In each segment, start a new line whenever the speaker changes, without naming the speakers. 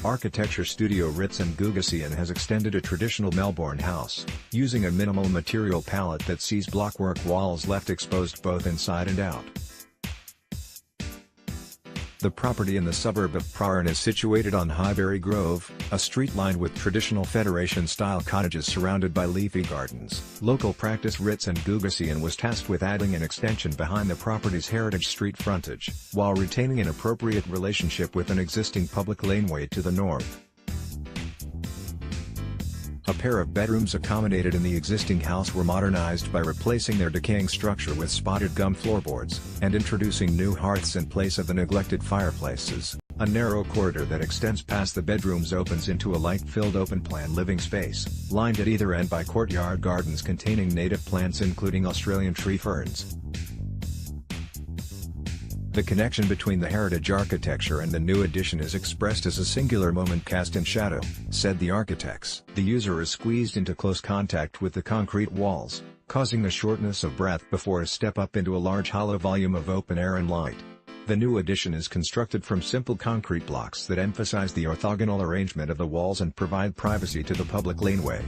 Architecture studio Ritz&Ghougassian has extended a traditional Melbourne house, using a minimal material palette that sees blockwork walls left exposed both inside and out. The property in the suburb of Prahran is situated on Highbury Grove, a street lined with traditional Federation-style cottages surrounded by leafy gardens. Local practice Ritz&Ghougassian was tasked with adding an extension behind the property's heritage street frontage, while retaining an appropriate relationship with an existing public laneway to the north. A pair of bedrooms accommodated in the existing house were modernized by replacing their decaying structure with spotted gum floorboards, and introducing new hearths in place of the neglected fireplaces. A narrow corridor that extends past the bedrooms opens into a light-filled open-plan living space, lined at either end by courtyard gardens containing native plants including Australian tree ferns. The connection between the heritage architecture and the new addition is expressed as a singular moment cast in shadow, said the architects. The user is squeezed into close contact with the concrete walls, causing a shortness of breath before a step up into a large hollow volume of open air and light. The new addition is constructed from simple concrete blocks that emphasize the orthogonal arrangement of the walls and provide privacy to the public laneway.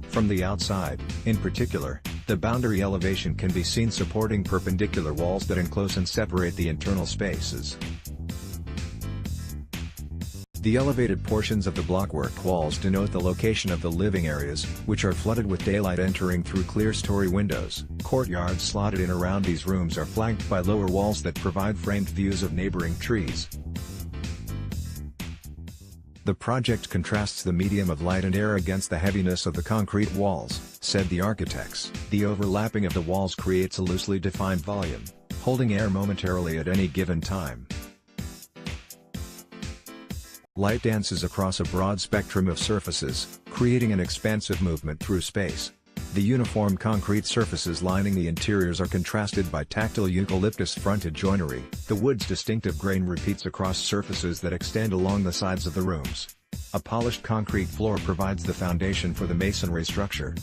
From the outside, in particular, the boundary elevation can be seen supporting perpendicular walls that enclose and separate the internal spaces. The elevated portions of the blockwork walls denote the location of the living areas, which are flooded with daylight entering through clear-story windows. Courtyards slotted in around these rooms are flanked by lower walls that provide framed views of neighboring trees. The project contrasts the medium of light and air against the heaviness of the concrete walls, said the architects. The overlapping of the walls creates a loosely defined volume, holding air momentarily at any given time. Light dances across a broad spectrum of surfaces, creating an expansive movement through space. The uniform concrete surfaces lining the interiors are contrasted by tactile eucalyptus-fronted joinery. The wood's distinctive grain repeats across surfaces that extend along the sides of the rooms. A polished concrete floor provides the foundation for the masonry structure.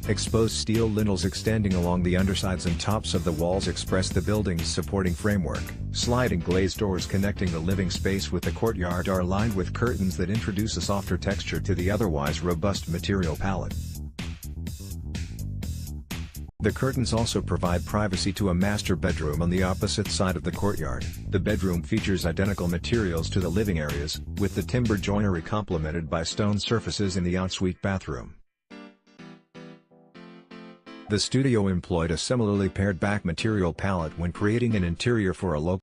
Exposed steel lintels extending along the undersides and tops of the walls express the building's supporting framework. Sliding glazed doors connecting the living space with the courtyard are lined with curtains that introduce a softer texture to the otherwise robust material palette. The curtains also provide privacy to a master bedroom on the opposite side of the courtyard. The bedroom features identical materials to the living areas, with the timber joinery complemented by stone surfaces in the ensuite bathroom. The studio employed a similarly pared back material palette when creating an interior for a local